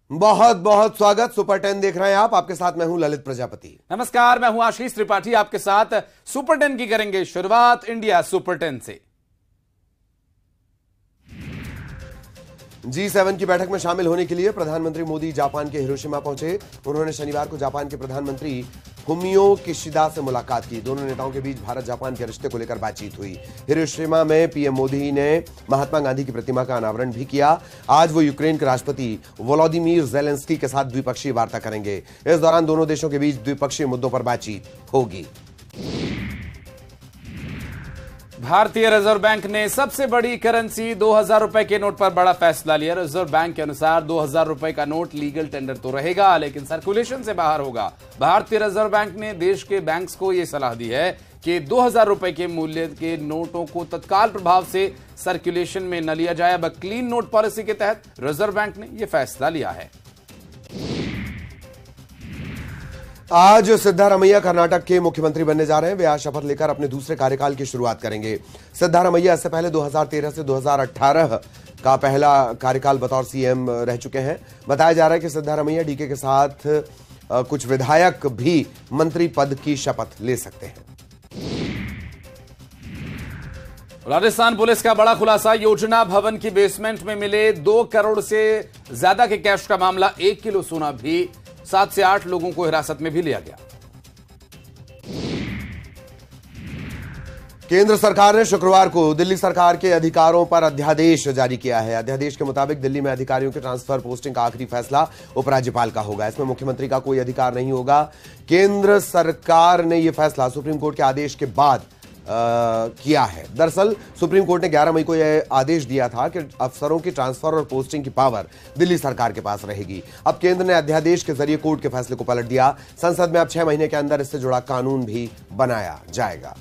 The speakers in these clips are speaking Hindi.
बहुत बहुत स्वागत। सुपर 10 देख रहे हैं आप। आपके साथ मैं हूं ललित प्रजापति। नमस्कार, मैं हूं आशीष त्रिपाठी। आपके साथ सुपर 10 की करेंगे शुरुआत इंडिया सुपर 10 से। G7 की बैठक में शामिल होने के लिए प्रधानमंत्री मोदी जापान के हिरोशिमा पहुंचे। उन्होंने शनिवार को जापान के प्रधानमंत्री फुमियो किशिदा से मुलाकात की। दोनों नेताओं के बीच भारत जापान के रिश्ते को लेकर बातचीत हुई। हिरोशिमा में पीएम मोदी ने महात्मा गांधी की प्रतिमा का अनावरण भी किया। आज वो यूक्रेन के राष्ट्रपति वोलोदिमीर जेलेंस्की के साथ द्विपक्षीय वार्ता करेंगे। इस दौरान दोनों देशों के बीच द्विपक्षीय मुद्दों पर बातचीत होगी। भारतीय रिजर्व बैंक ने सबसे बड़ी करेंसी 2000 रुपए के नोट पर बड़ा फैसला लिया। रिजर्व बैंक के अनुसार 2000 रुपए का नोट लीगल टेंडर तो रहेगा, लेकिन सर्कुलेशन से बाहर होगा। भारतीय रिजर्व बैंक ने देश के बैंक्स को यह सलाह दी है कि 2000 रुपए के मूल्य के नोटों को तत्काल प्रभाव से सर्कुलेशन में न लिया जाए। अब क्लीन नोट पॉलिसी के तहत रिजर्व बैंक ने यह फैसला लिया है। आज सिद्धारमैया कर्नाटक के मुख्यमंत्री बनने जा रहे हैं। वे आज शपथ लेकर अपने दूसरे कार्यकाल की शुरुआत करेंगे। सिद्धारमैया इससे पहले 2013 से 2018 का पहला कार्यकाल बतौर सीएम रह चुके हैं। बताया जा रहा है कि सिद्धारमैया डीके के साथ कुछ विधायक भी मंत्री पद की शपथ ले सकते हैं। राजस्थान पुलिस का बड़ा खुलासा। योजना भवन की बेसमेंट में मिले 2 करोड़ से ज्यादा के कैश का मामला। 1 किलो सोना भी 7 से 8 लोगों को हिरासत में भी लिया गया। केंद्र सरकार ने शुक्रवार को दिल्ली सरकार के अधिकारों पर अध्यादेश जारी किया है। अध्यादेश के मुताबिक दिल्ली में अधिकारियों के ट्रांसफर पोस्टिंग का आखिरी फैसला उपराज्यपाल का होगा। इसमें मुख्यमंत्री का कोई अधिकार नहीं होगा। केंद्र सरकार ने यह फैसला सुप्रीम कोर्ट के आदेश के बाद किया है। दरअसल सुप्रीम कोर्ट ने 11 मई को यह आदेश दिया था कि अफसरों की ट्रांसफर और पोस्टिंग की पावर दिल्ली सरकार के पास रहेगी। अब केंद्र ने अध्यादेश के जरिए कोर्ट के फैसले को पलट दिया। संसद में अब 6 महीने के अंदर इससे जुड़ा कानून भी बनाया जाएगा।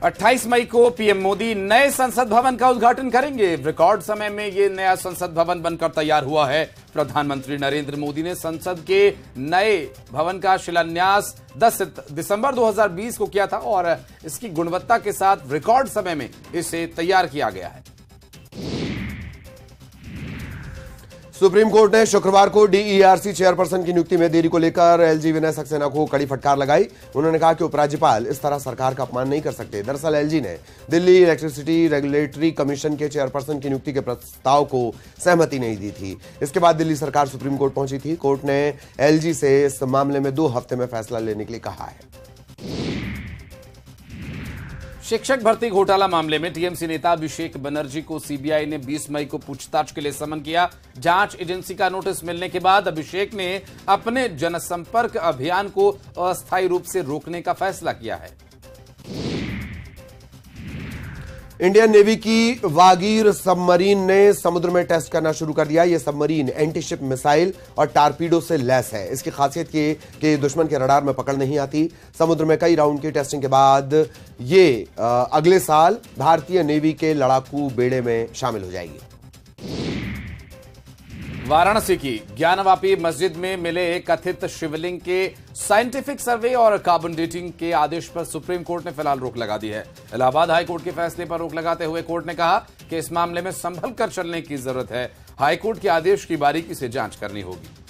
28 मई को पीएम मोदी नए संसद भवन का उद्घाटन करेंगे। रिकॉर्ड समय में यह नया संसद भवन बनकर तैयार हुआ है। प्रधानमंत्री नरेंद्र मोदी ने संसद के नए भवन का शिलान्यास 10 दिसंबर 2020 को किया था और इसकी गुणवत्ता के साथ रिकॉर्ड समय में इसे तैयार किया गया है। सुप्रीम कोर्ट ने शुक्रवार को डीईआरसी चेयरपर्सन की नियुक्ति में देरी को लेकर एलजी विनय सक्सेना को कड़ी फटकार लगाई। उन्होंने कहा कि उपराज्यपाल इस तरह सरकार का अपमान नहीं कर सकते। दरअसल एलजी ने दिल्ली इलेक्ट्रिसिटी रेगुलेटरी कमीशन के चेयरपर्सन की नियुक्ति के प्रस्ताव को सहमति नहीं दी थी। इसके बाद दिल्ली सरकार सुप्रीम कोर्ट पहुंची थी। कोर्ट ने एलजी से इस मामले में 2 हफ्ते में फैसला लेने के लिए कहा है। शिक्षक भर्ती घोटाला मामले में टीएमसी नेता अभिषेक बनर्जी को सीबीआई ने 20 मई को पूछताछ के लिए समन किया। जांच एजेंसी का नोटिस मिलने के बाद अभिषेक ने अपने जनसंपर्क अभियान को अस्थायी रूप से रोकने का फैसला किया है। इंडियन नेवी की वागीर सबमरीन ने समुद्र में टेस्ट करना शुरू कर दिया। यह सबमरीन एंटीशिप मिसाइल और टारपीडो से लैस है। इसकी खासियत ये कि दुश्मन के रडार में पकड़ नहीं आती। समुद्र में कई राउंड की टेस्टिंग के बाद ये अगले साल भारतीय नेवी के लड़ाकू बेड़े में शामिल हो जाएगी। वाराणसी की ज्ञानवापी मस्जिद में मिले कथित शिवलिंग के साइंटिफिक सर्वे और कार्बन डेटिंग के आदेश पर सुप्रीम कोर्ट ने फिलहाल रोक लगा दी है। इलाहाबाद हाईकोर्ट के फैसले पर रोक लगाते हुए कोर्ट ने कहा कि इस मामले में संभल कर चलने की जरूरत है। हाईकोर्ट के आदेश की बारीकी से जांच करनी होगी।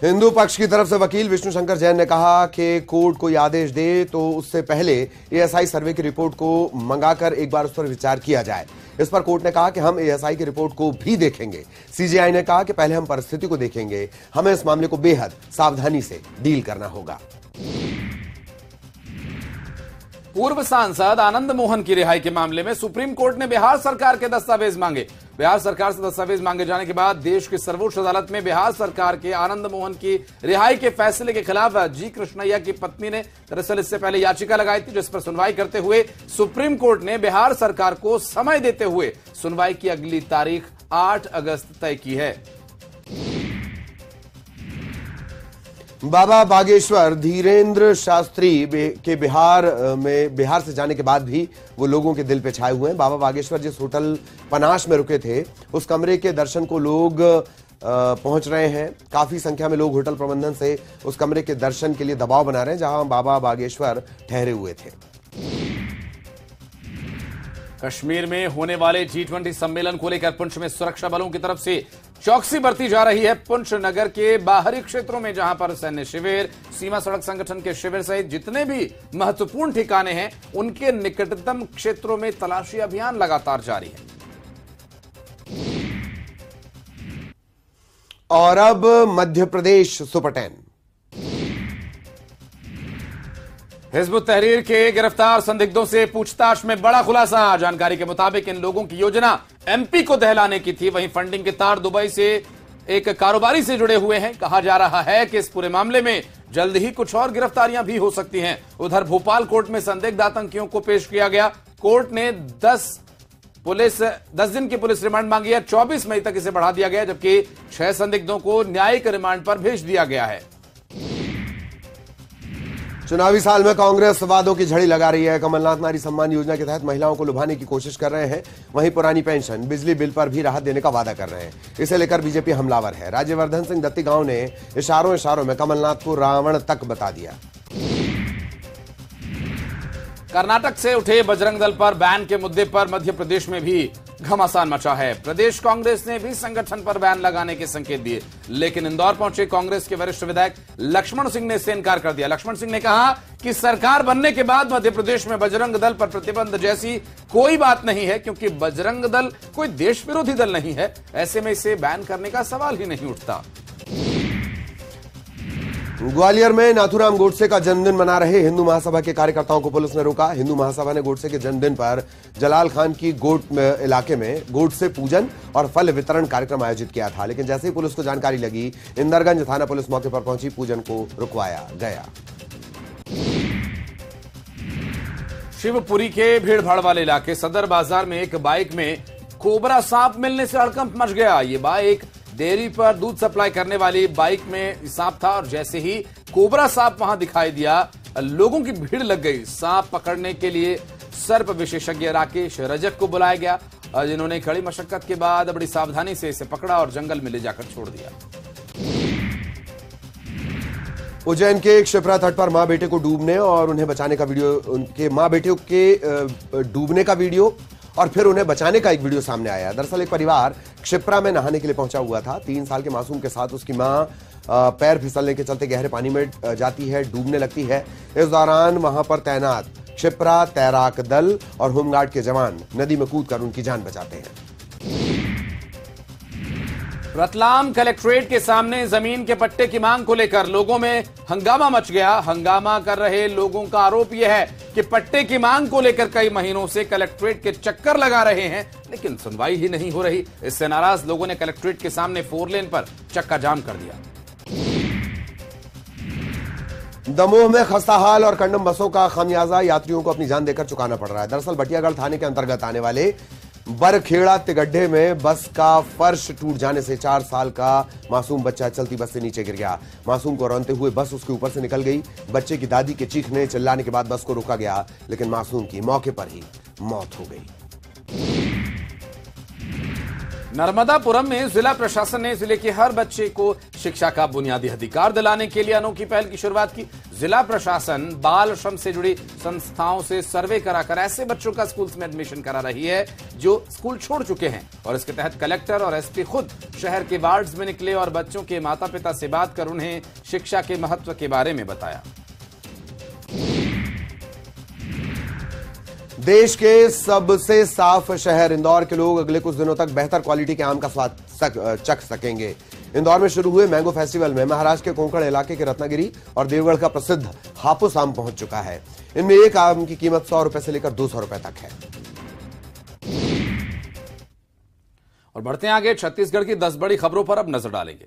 हिंदू पक्ष की तरफ से वकील विष्णु शंकर जैन ने कहा कि कोर्ट कोई आदेश दे तो उससे पहले एएसआई सर्वे की रिपोर्ट को मंगाकर एक बार उस पर विचार किया जाए। इस पर कोर्ट ने कहा कि हम एएसआई की रिपोर्ट को भी देखेंगे। सीजेआई ने कहा कि पहले हम परिस्थिति को देखेंगे। हमें इस मामले को बेहद सावधानी से डील करना होगा। पूर्व सांसद आनंद मोहन की रिहाई के मामले में सुप्रीम कोर्ट ने बिहार सरकार के दस्तावेज मांगे। बिहार सरकार से दस्तावेज मांगे जाने के बाद देश की सर्वोच्च अदालत में बिहार सरकार के आनंद मोहन की रिहाई के फैसले के खिलाफ जी कृष्णैया की पत्नी ने दरअसल इससे पहले याचिका लगाई थी, जिस पर सुनवाई करते हुए सुप्रीम कोर्ट ने बिहार सरकार को समय देते हुए सुनवाई की अगली तारीख 8 अगस्त तय की है। बाबा बागेश्वर धीरेन्द्र शास्त्री के बिहार से जाने के बाद भी वो लोगों के दिल पे छाए हुए हैं। बाबा बागेश्वर जिस होटल पनाश में रुके थे उस कमरे के दर्शन को लोग पहुंच रहे हैं। काफी संख्या में लोग होटल प्रबंधन से उस कमरे के दर्शन के लिए दबाव बना रहे हैं जहां बाबा बागेश्वर ठहरे हुए थे। कश्मीर में होने वाले G20 सम्मेलन को लेकर पुंछ में सुरक्षा बलों की तरफ से चौकसी बरती जा रही है। पुंछ नगर के बाहरी क्षेत्रों में जहां पर सैन्य शिविर, सीमा सड़क संगठन के शिविर सहित जितने भी महत्वपूर्ण ठिकाने हैं, उनके निकटतम क्षेत्रों में तलाशी अभियान लगातार जारी है। और अब मध्य प्रदेश सुपर 10। हिजबुत तहरीर के गिरफ्तार संदिग्धों से पूछताछ में बड़ा खुलासा। जानकारी के मुताबिक इन लोगों की योजना एमपी को दहलाने की थी। वहीं फंडिंग के तार दुबई से एक कारोबारी से जुड़े हुए हैं। कहा जा रहा है कि इस पूरे मामले में जल्द ही कुछ और गिरफ्तारियां भी हो सकती हैं। उधर भोपाल कोर्ट में संदिग्ध आतंकियों को पेश किया गया। कोर्ट ने 10 दिन की पुलिस रिमांड मांगी है। 24 मई तक इसे बढ़ा दिया गया, जबकि 6 संदिग्धों को न्यायिक रिमांड पर भेज दिया गया है। चुनावी साल में कांग्रेस वादों की झड़ी लगा रही है। कमलनाथ नारी सम्मान योजना के तहत महिलाओं को लुभाने की कोशिश कर रहे हैं। वहीं पुरानी पेंशन, बिजली बिल पर भी राहत देने का वादा कर रहे हैं। इसे लेकर बीजेपी हमलावर है। राज्यवर्धन सिंह दत्तीगांव ने इशारों में कमलनाथ को रावण तक बता दिया। कर्नाटक से उठे बजरंग दल पर बैन के मुद्दे पर मध्य प्रदेश में भी घमासान मचा है। प्रदेश कांग्रेस ने भी संगठन पर बैन लगाने के संकेत दिए, लेकिन इंदौर पहुंचे कांग्रेस के वरिष्ठ विधायक लक्ष्मण सिंह ने इससे इनकार कर दिया। लक्ष्मण सिंह ने कहा कि सरकार बनने के बाद मध्य प्रदेश में बजरंग दल पर प्रतिबंध जैसी कोई बात नहीं है, क्योंकि बजरंग दल कोई देश विरोधी दल नहीं है। ऐसे में इसे बैन करने का सवाल ही नहीं उठता। ग्वालियर में नाथूराम गोडसे का जन्मदिन मना रहे हिंदू महासभा के कार्यकर्ताओं को पुलिस ने रोका। हिंदू महासभा ने गोडसे के जन्मदिन पर जलाल खान की गोट इलाके में गोडसे पूजन और फल वितरण कार्यक्रम आयोजित किया था, लेकिन जैसे ही पुलिस को जानकारी लगी, इंदरगंज थाना पुलिस मौके पर पहुंची, पूजन को रुकवाया गया। शिवपुरी के भीड़ भाड़ वाले इलाके सदर बाजार में एक बाइक में कोबरा सांप मिलने से हड़कंप मच गया। ये बाइक डेयरी पर दूध सप्लाई करने वाली बाइक में सांप था और जैसे ही कोबरा सांप वहां दिखाई दिया, लोगों की भीड़ लग गई। सांप पकड़ने के लिए सर्प विशेषज्ञ राकेश रजक को बुलाया गया, जिन्होंने कड़ी मशक्कत के बाद बड़ी सावधानी से इसे पकड़ा और जंगल में ले जाकर छोड़ दिया। उज्जैन के क्षिप्रा तट पर मां बेटे को डूबने और उन्हें बचाने का वीडियो, उनके मां बेटे के डूबने का वीडियो और फिर उन्हें बचाने का एक वीडियो सामने आया। दरअसल एक परिवार क्षिप्रा में नहाने के लिए पहुंचा हुआ था। 3 साल के मासूम के साथ उसकी मां पैर फिसलने के चलते गहरे पानी में जाती है, डूबने लगती है। इस दौरान वहां पर तैनात क्षिप्रा तैराक दल और होमगार्ड के जवान नदी में कूदकर उनकी जान बचाते हैं। रतलाम कलेक्ट्रेट के सामने जमीन के पट्टे की मांग को लेकर लोगों में हंगामा मच गया। हंगामा कर रहे लोगों का आरोप यह है कि पट्टे की मांग को लेकर कई महीनों से कलेक्ट्रेट के चक्कर लगा रहे हैं, लेकिन सुनवाई ही नहीं हो रही। इससे नाराज लोगों ने कलेक्ट्रेट के सामने 4 लेन पर चक्का जाम कर दिया। दमोह में खस्ताहाल और कंडम बसों का खामियाजा यात्रियों को अपनी जान देकर चुकाना पड़ रहा है। दरअसल बटियागढ़ थाने के अंतर्गत आने वाले बरखेड़ा तिगड्ढे में बस का फर्श टूट जाने से 4 साल का मासूम बच्चा चलती बस से नीचे गिर गया। मासूम को रौंदते हुए बस उसके ऊपर से निकल गई। बच्चे की दादी के चीखने चिल्लाने के बाद बस को रोका गया, लेकिन मासूम की मौके पर ही मौत हो गई। नर्मदापुरम में जिला प्रशासन ने जिले के हर बच्चे को शिक्षा का बुनियादी अधिकार दिलाने के लिए अनोखी पहल की शुरुआत की। जिला प्रशासन बाल श्रम से जुड़ी संस्थाओं से सर्वे कराकर ऐसे बच्चों का स्कूल में एडमिशन करा रही है जो स्कूल छोड़ चुके हैं, और इसके तहत कलेक्टर और एसपी खुद शहर के वार्ड्स में निकले और बच्चों के माता पिता से बात कर उन्हें शिक्षा के महत्व के बारे में बताया। देश के सबसे साफ शहर इंदौर के लोग अगले कुछ दिनों तक बेहतर क्वालिटी के आम का स्वाद चख सकेंगे। इंदौर में शुरू हुए मैंगो फेस्टिवल में महाराष्ट्र के कोंकण इलाके के रत्नागिरी और देवगढ़ का प्रसिद्ध हापुस आम पहुंच चुका है। इनमें एक आम की कीमत 100 रुपए से लेकर 200 रुपए तक है। और बढ़ते हैं आगे, छत्तीसगढ़ की 10 बड़ी खबरों पर अब नजर डालेंगे।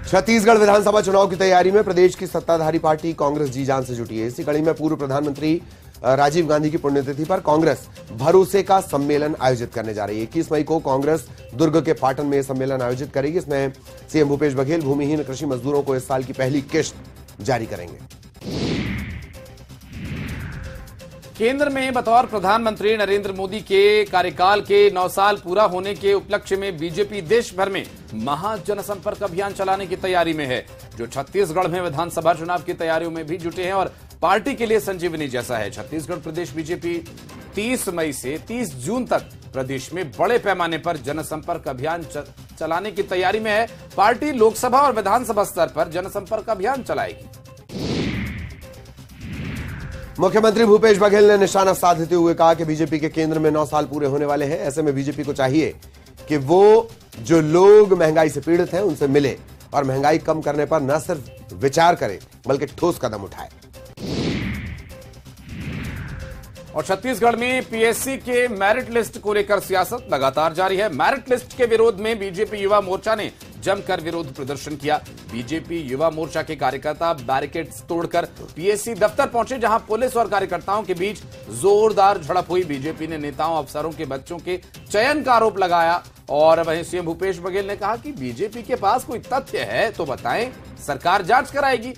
छत्तीसगढ़ विधानसभा चुनाव की तैयारी में प्रदेश की सत्ताधारी पार्टी कांग्रेस जी जान से जुटी है। इसी कड़ी में पूर्व प्रधानमंत्री राजीव गांधी की पुण्यतिथि पर कांग्रेस भरोसे का सम्मेलन आयोजित करने जा रही है। 21 मई को कांग्रेस दुर्ग के पाटन में सम्मेलन आयोजित करेगी। इसमें सीएम भूपेश बघेल भूमिहीन कृषि मजदूरों को इस साल की पहली किश्त जारी करेंगे। केंद्र में बतौर प्रधानमंत्री नरेंद्र मोदी के कार्यकाल के 9 साल पूरा होने के उपलक्ष्य में बीजेपी देश भर में महा जनसंपर्क अभियान चलाने की तैयारी में है, जो छत्तीसगढ़ में विधानसभा चुनाव की तैयारियों में भी जुटे हैं और पार्टी के लिए संजीवनी जैसा है। छत्तीसगढ़ प्रदेश बीजेपी 30 मई से 30 जून तक प्रदेश में बड़े पैमाने पर जनसंपर्क अभियान चलाने की तैयारी में है। पार्टी लोकसभा और विधानसभा स्तर पर जनसंपर्क अभियान चलाएगी। मुख्यमंत्री भूपेश बघेल ने निशाना साधते हुए कहा कि बीजेपी के केंद्र में 9 साल पूरे होने वाले हैं। ऐसे में बीजेपी को चाहिए कि वो जो लोग महंगाई से पीड़ित हैं उनसे मिले और महंगाई कम करने पर न सिर्फ विचार करे बल्कि ठोस कदम उठाए। और छत्तीसगढ़ में पीएससी के मेरिट लिस्ट को लेकर सियासत लगातार जारी है। मेरिट लिस्ट के विरोध में बीजेपी युवा मोर्चा ने जमकर विरोध प्रदर्शन किया। बीजेपी युवा मोर्चा के कार्यकर्ता बैरिकेड्स तोड़कर पीएससी दफ्तर पहुंचे, जहां पुलिस और कार्यकर्ताओं के बीच जोरदार झड़प हुई। बीजेपी ने नेताओं अफसरों के बच्चों के चयन का आरोप लगाया और वहीं सीएम भूपेश बघेल ने कहा कि बीजेपी के पास कोई तथ्य है तो बताएं, सरकार जांच कराएगी।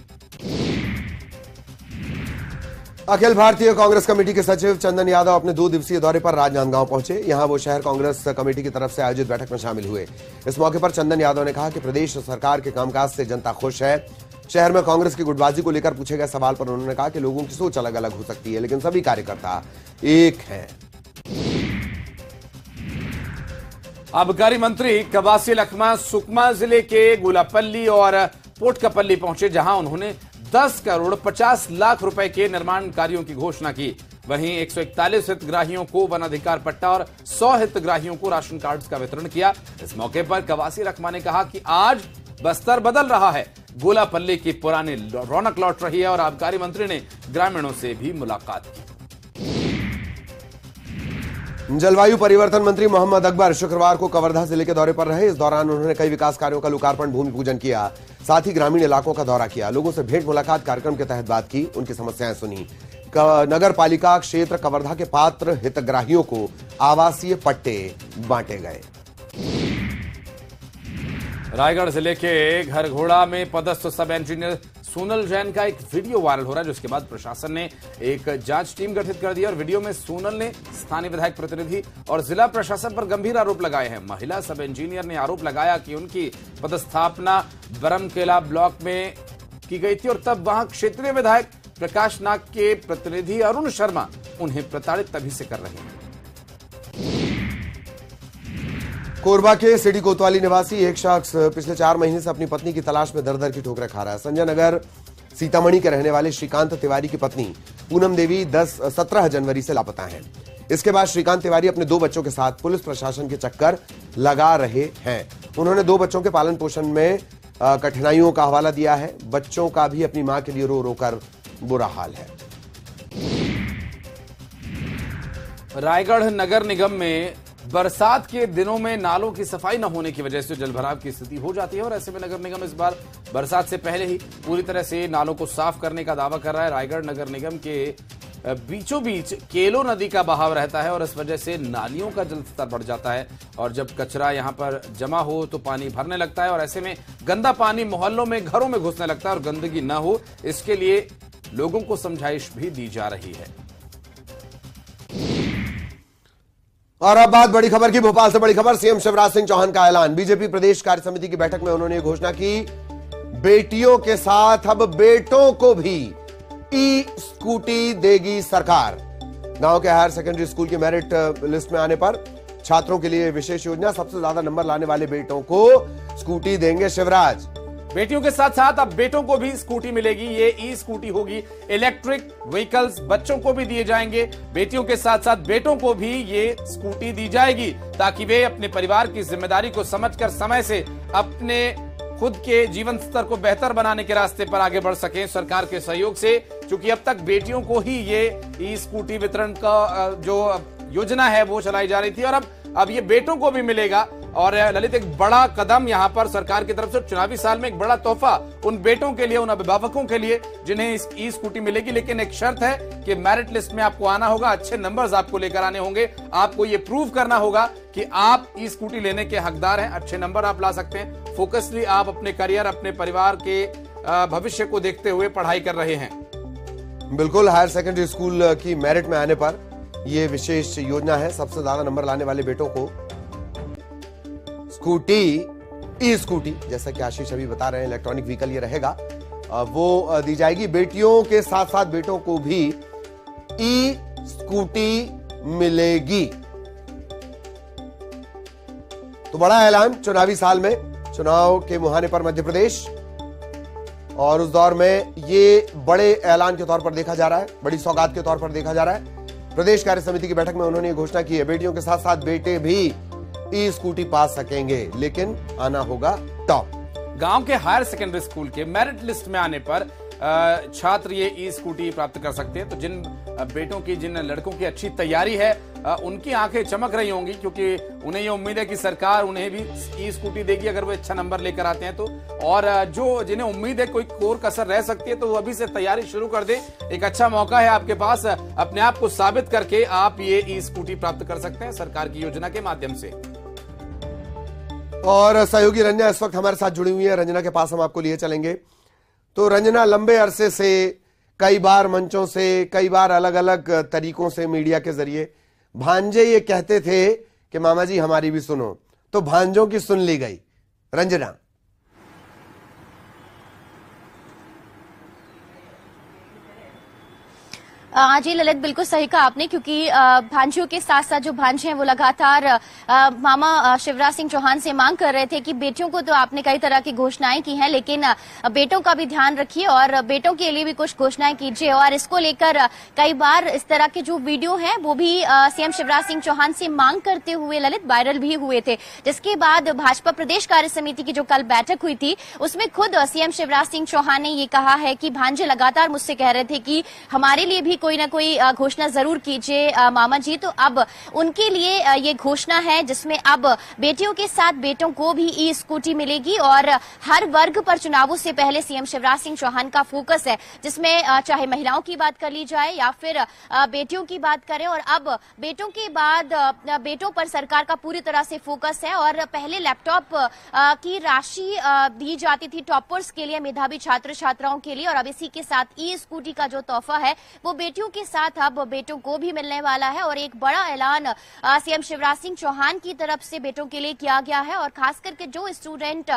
अखिल भारतीय कांग्रेस कमेटी के सचिव चंदन यादव अपने 2 दिवसीय दौरे पर राजनांदगांव पहुंचे। यहां वो शहर कांग्रेस कमेटी की तरफ से आयोजित बैठक में शामिल हुए। इस मौके पर चंदन यादव ने कहा कि प्रदेश सरकार के कामकाज से जनता खुश है। शहर में कांग्रेस की गुटबाजी को लेकर पूछे गए सवाल पर उन्होंने कहा कि लोगों की सोच अलग अलग हो सकती है, लेकिन सभी कार्यकर्ता एक हैं। आबकारी मंत्री कवासी लखमा सुकमा जिले के गुलापल्ली और पोटकपल्ली पहुंचे, जहां उन्होंने 10 करोड़ 50 लाख रुपए के निर्माण कार्यों की घोषणा की। वहीं 141 हितग्राहियों को वन अधिकार पट्टा और 100 हितग्राहियों को राशन कार्ड्स का वितरण किया। इस मौके पर कवासी लखमा ने कहा कि आज बस्तर बदल रहा है, गोलापल्ली की पुरानी रौनक लौट रही है और आबकारी मंत्री ने ग्रामीणों से भी मुलाकात की। जलवायु परिवर्तन मंत्री मोहम्मद अकबर शुक्रवार को कवर्धा जिले के दौरे पर रहे। इस दौरान उन्होंने कई विकास कार्यों का लोकार्पण, भूमि पूजन किया, साथ ही ग्रामीण इलाकों का दौरा किया। लोगों से भेंट मुलाकात कार्यक्रम के तहत बात की, उनकी समस्याएं सुनी। नगर पालिका क्षेत्र कवर्धा के पात्र हितग्राहियों को आवासीय पट्टे बांटे गए। रायगढ़ जिले के घरघोड़ा में पदस्थ सब इंजीनियर सोनल जैन का एक वीडियो वायरल हो रहा है, जिसके बाद प्रशासन ने एक जांच टीम गठित कर दी और वीडियो में सोनल ने स्थानीय विधायक प्रतिनिधि और जिला प्रशासन पर गंभीर आरोप लगाए हैं। महिला सब इंजीनियर ने आरोप लगाया कि उनकी पदस्थापना बरमकेला ब्लॉक में की गई थी और तब वहां क्षेत्रीय विधायक प्रकाश नाग के प्रतिनिधि अरुण शर्मा उन्हें प्रताड़ित तभी से कर रहे हैं। कोरबा के सिटी कोतवाली निवासी एक शख्स पिछले 4 महीने से अपनी पत्नी की तलाश में दर दर की ठोकरें खा रहा है। संजय नगर सीतामढ़ी के रहने वाले श्रीकांत तिवारी की पत्नी पूनम देवी 17 जनवरी से लापता हैं। इसके बाद श्रीकांत तिवारी अपने 2 बच्चों के साथ पुलिस प्रशासन के चक्कर लगा रहे हैं। उन्होंने 2 बच्चों के पालन पोषण में कठिनाइयों का हवाला दिया है। बच्चों का भी अपनी मां के लिए रो रो कर बुरा हाल है। रायगढ़ नगर निगम में बरसात के दिनों में नालों की सफाई न होने की वजह से जलभराव की स्थिति हो जाती है और ऐसे में नगर निगम इस बार बरसात से पहले ही पूरी तरह से नालों को साफ करने का दावा कर रहा है। रायगढ़ नगर निगम के बीचों बीच केलो नदी का बहाव रहता है और इस वजह से नालियों का जल स्तर बढ़ जाता है और जब कचरा यहां पर जमा हो तो पानी भरने लगता है और ऐसे में गंदा पानी मोहल्लों में, घरों में घुसने लगता है और गंदगी न हो इसके लिए लोगों को समझाइश भी दी जा रही है। और अब बात बड़ी खबर की। भोपाल से बड़ी खबर, सीएम शिवराज सिंह चौहान का ऐलान। बीजेपी प्रदेश कार्य समिति की बैठक में उन्होंने घोषणा की, बेटियों के साथ अब बेटों को भी ई स्कूटी देगी सरकार। गांव के हायर सेकेंडरी स्कूल के मेरिट लिस्ट में आने पर छात्रों के लिए विशेष योजना, सबसे ज्यादा नंबर लाने वाले बेटों को स्कूटी देंगे शिवराज। बेटियों के साथ साथ अब बेटों को भी स्कूटी मिलेगी। ये ई स्कूटी होगी। इलेक्ट्रिक व्हीकल्स बच्चों को भी दिए जाएंगे। बेटियों के साथ साथ बेटों को भी ये स्कूटी दी जाएगी ताकि वे अपने परिवार की जिम्मेदारी को समझकर समय से अपने खुद के जीवन स्तर को बेहतर बनाने के रास्ते पर आगे बढ़ सकें सरकार के सहयोग से। क्योंकि अब तक बेटियों को ही ये ई स्कूटी वितरण का जो योजना है वो चलाई जा रही थी और अब ये बेटों को भी मिलेगा। और ललित, एक बड़ा कदम यहां पर सरकार की तरफ से चुनावी साल में एक बड़ा तोहफा उन बेटों के लिए, उन अभिभावकों के लिए जिन्हें इस ई स्कूटी मिलेगी। लेकिन एक शर्त है कि मेरिट लिस्ट में आपको आना होगा, अच्छे नंबर्स आपको लेकर आने होंगे। आपको ये प्रूव करना होगा कि आप ई स्कूटी लेने के हकदार हैं। अच्छे नंबर आप ला सकते हैं। फोकसली आप अपने करियर, अपने परिवार के भविष्य को देखते हुए पढ़ाई कर रहे हैं। बिल्कुल, हायर सेकेंडरी स्कूल की मेरिट में आने पर यह विशेष योजना है। सबसे ज्यादा नंबर लाने वाले बेटों को स्कूटी, ई स्कूटी, जैसा कि आशीष अभी बता रहे हैं, इलेक्ट्रॉनिक व्हीकल ये रहेगा। वो दी जाएगी। बेटियों के साथ साथ बेटों को भी ई स्कूटी मिलेगी। तो बड़ा ऐलान चुनावी साल में, चुनाव के मुहाने पर मध्य प्रदेश, और उस दौर में ये बड़े ऐलान के तौर पर देखा जा रहा है, बड़ी सौगात के तौर पर देखा जा रहा है। प्रदेश कार्य समिति की बैठक में उन्होंने ये घोषणा की है, बेटियों के साथ साथ बेटे भी ई स्कूटी पा सकेंगे, लेकिन आना होगा टॉप। गांव के हायर सेकेंडरी स्कूल के मेरिट लिस्ट में आने पर छात्र ये ई स्कूटी प्राप्त कर सकते हैं। तो जिन बेटों की, जिन लड़कों की अच्छी तैयारी है, उनकी आंखें चमक रही होंगी, क्योंकि उन्हें ये उम्मीद है कि सरकार उन्हें भी ई स्कूटी देगी अगर वो अच्छा नंबर लेकर आते हैं तो। और जो जिन्हें उम्मीद है कोई कोर कसर रह सकती है, तो वो अभी से तैयारी शुरू कर दे। एक अच्छा मौका है आपके पास, अपने आप को साबित करके आप ये ई स्कूटी प्राप्त कर सकते हैं सरकार की योजना के माध्यम से। और सहयोगी रंजना इस वक्त हमारे साथ जुड़ी हुई है, रंजना के पास हम आपको लिए चलेंगे। तो रंजना, लंबे अरसे से कई बार मंचों से, कई बार अलग अलग तरीकों से मीडिया के जरिए भांजे ये कहते थे कि मामा जी हमारी भी सुनो, तो भांजों की सुन ली गई। रंजना, हाँ जी ललित, बिल्कुल सही कहा आपने, क्योंकि भांजियों के साथ साथ जो भांजे हैं वो लगातार मामा शिवराज सिंह चौहान से मांग कर रहे थे कि बेटियों को तो आपने कई तरह की घोषणाएं की हैं, लेकिन बेटों का भी ध्यान रखिए और बेटों के लिए भी कुछ घोषणाएं कीजिए। और इसको लेकर कई बार इस तरह के जो वीडियो हैं वो भी सीएम शिवराज सिंह चौहान से मांग करते हुए ललित वायरल भी हुए थे, जिसके बाद भाजपा प्रदेश कार्य समिति की जो कल बैठक हुई थी उसमें खुद सीएम शिवराज सिंह चौहान ने ये कहा है कि भांजे लगातार मुझसे कह रहे थे कि हमारे लिए भी कोई ना कोई घोषणा जरूर कीजिए मामा जी। तो अब उनके लिए ये घोषणा है जिसमें अब बेटियों के साथ बेटों को भी ई स्कूटी मिलेगी और हर वर्ग पर चुनावों से पहले सीएम शिवराज सिंह चौहान का फोकस है, जिसमें चाहे महिलाओं की बात कर ली जाए या फिर बेटियों की बात करें। और अब बेटों के बाद बेटों पर सरकार का पूरी तरह से फोकस है। और पहले लैपटॉप की राशि दी जाती थी टॉपर्स के लिए, मेधावी छात्र छात्राओं के लिए, और अब इसी के साथ ई स्कूटी का जो तोहफा है वो बेटियों के साथ अब बेटों को भी मिलने वाला है। और एक बड़ा ऐलान सीएम शिवराज सिंह चौहान की तरफ से बेटों के लिए किया गया है। और खास करके जो स्टूडेंट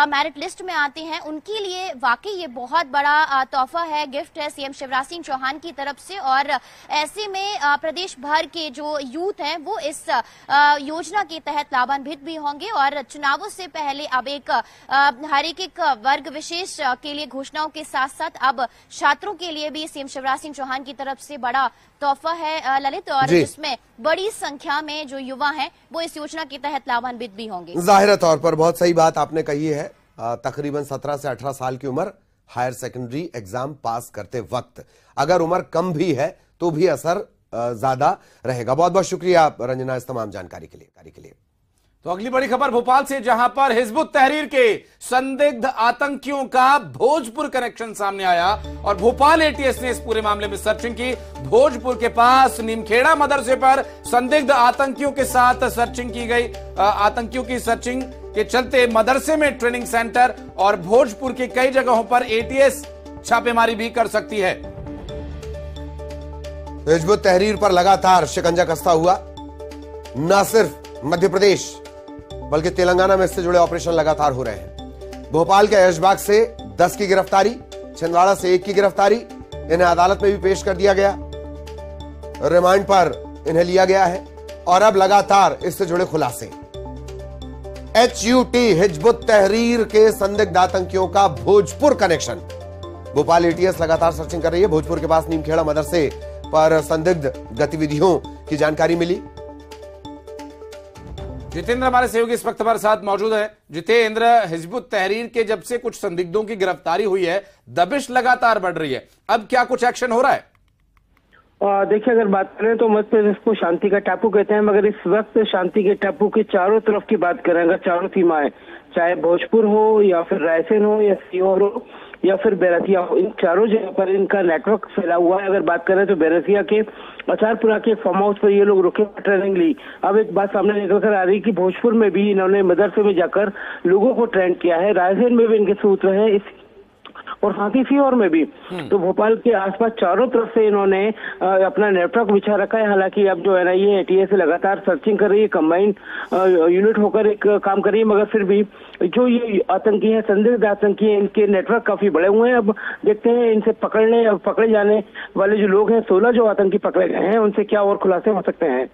मेरिट लिस्ट में आते हैं उनके लिए वाकई ये बहुत बड़ा तोहफा है, गिफ्ट है सीएम शिवराज सिंह चौहान की तरफ से। और ऐसे में प्रदेश भर के जो यूथ हैं वो इस योजना के तहत लाभान्वित भी होंगे। और चुनावों से पहले अब हर एक वर्ग विशेष के लिए घोषणाओं के साथ साथ अब छात्रों के लिए भी सीएम शिवराज सिंह चौहान की तरफ से बड़ा तोहफा है ललित, और जिसमें बड़ी संख्या में जो युवा हैं वो इस योजना के तहत लाभान्वित भी होंगे। जाहिर तौर पर बहुत सही बात आपने कही है। तकरीबन 17 से 18 साल की उम्र हायर सेकेंडरी एग्जाम पास करते वक्त, अगर उम्र कम भी है तो भी असर ज्यादा रहेगा। बहुत बहुत शुक्रिया रंजना इस तमाम जानकारी के लिए। तो अगली बड़ी खबर भोपाल से, जहां पर हिजबुत तहरीर के संदिग्ध आतंकियों का भोजपुर कनेक्शन सामने आया और भोपाल एटीएस ने इस पूरे मामले में सर्चिंग की। भोजपुर के पास नीमखेड़ा मदरसे पर संदिग्ध आतंकियों के साथ सर्चिंग की गई। आतंकियों की सर्चिंग के चलते मदरसे में ट्रेनिंग सेंटर और भोजपुर के कई जगहों पर एटीएस छापेमारी भी कर सकती है। हिजबुत तहरीर पर लगातार शिकंजा कसता हुआ न सिर्फ मध्य प्रदेश बल्कि तेलंगाना में इससे जुड़े ऑपरेशन लगातार हो रहे हैं। भोपाल के ऐशबाग से 10 की गिरफ्तारी, छिंदवाड़ा से 1 की गिरफ्तारी, इन्हें अदालत में भी पेश कर दिया गया, रिमांड पर इन्हें लिया गया है। और अब लगातार इससे जुड़े खुलासे। HUT हिजबुत तहरीर के संदिग्ध आतंकियों का भोजपुर कनेक्शन। भोपाल एटीएस लगातार सर्चिंग कर रही है। भोजपुर के पास नीमखेड़ा मदरसे पर संदिग्ध गतिविधियों की जानकारी मिली। जितेंद्र हमारे सहयोगी इस वक्त हमारे साथ मौजूद है। जितेंद्र, हिजबुत तहरीर के जब से कुछ संदिग्धों की गिरफ्तारी हुई है, दबिश लगातार बढ़ रही है, अब क्या कुछ एक्शन हो रहा है? देखिए, अगर बात करें तो मध्य प्रदेश को शांति का टापू कहते हैं, मगर इस वक्त शांति के टापू के चारों तरफ की बात करें, अगर चारों सीमाएं, चाहे भोजपुर हो या फिर रायसेन हो या सीहोर हो या फिर बैरसिया हो, इन चारों जगह पर इनका नेटवर्क फैला हुआ है। अगर बात करें तो बैरसिया के अचारपुरा के फार्म हाउस पर ये लोग रुके ट्रेनिंग ली। अब एक बात सामने निकल कर आ रही कि भोजपुर में भी इन्होंने मदरसे में जाकर लोगों को ट्रेन किया है। रायसेन में भी इनके सूत्र हैं। और साथ ही सीहोर में भी। तो भोपाल के आसपास चारों तरफ से इन्होंने अपना नेटवर्क बिछा रखा है। हालांकि अब जो है ना ये एटीएस लगातार सर्चिंग कर रही है, कंबाइंड यूनिट होकर एक काम कर रही है, मगर फिर भी जो ये आतंकी है, संदिग्ध आतंकी है, इनके नेटवर्क काफी बड़े हुए हैं। अब देखते हैं इनसे पकड़े जाने वाले जो लोग हैं, 16 जो आतंकी पकड़े गए हैं, उनसे क्या और खुलासे हो सकते हैं।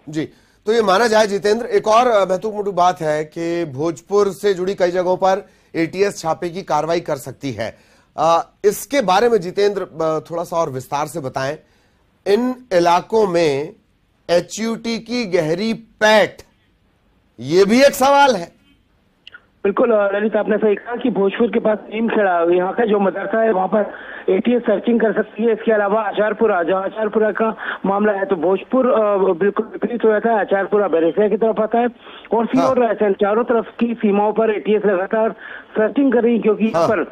जी, तो ये माना जाए जितेंद्र, एक और महत्वपूर्ण बात है कि भोजपुर से जुड़ी कई जगहों पर एटीएस छापे की कार्रवाई कर सकती है। इसके बारे में जितेंद्र थोड़ा सा और विस्तार से बताएं। इन इलाकों में एचयूटी की गहरी पैठ, ये भी एक सवाल है। बिल्कुल ललित, आपने सही कहा कि भोजपुर के पास नीमखेड़ा, यहाँ का जो मदरसा है, वहाँ पर एटीएस सर्चिंग कर सकती है। इसके अलावा आचारपुरा, जहाँ आचारपुरा का मामला है, तो भोजपुर बिल्कुल विपरीत हो जाता है, आचारपुरा बेरेसिया की तरफ आता है। और सीहोर रायसेन, चारों तरफ की सीमाओं पर एटीएस लगातार सर्चिंग कर रही है, क्योंकि यहाँ पर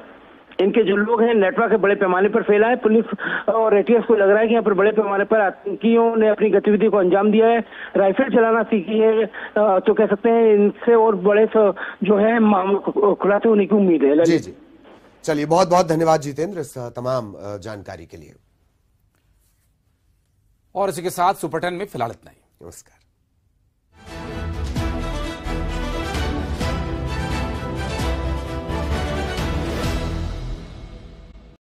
इनके जो लोग हैं नेटवर्क बड़े पैमाने पर फैला है। पुलिस और एटीएस को लग रहा है कि यहाँ पर बड़े पैमाने पर आतंकियों ने अपनी गतिविधि को अंजाम दिया है, राइफल चलाना सीखी है, तो कह सकते हैं इनसे और बड़े जो है खुलासे होने की उम्मीद है। जी जी, चलिए बहुत बहुत धन्यवाद जितेंद्र इस तमाम जानकारी के लिए। और इसी के साथ सुपर 10 में फिलहाल इतना ही। नमस्कार।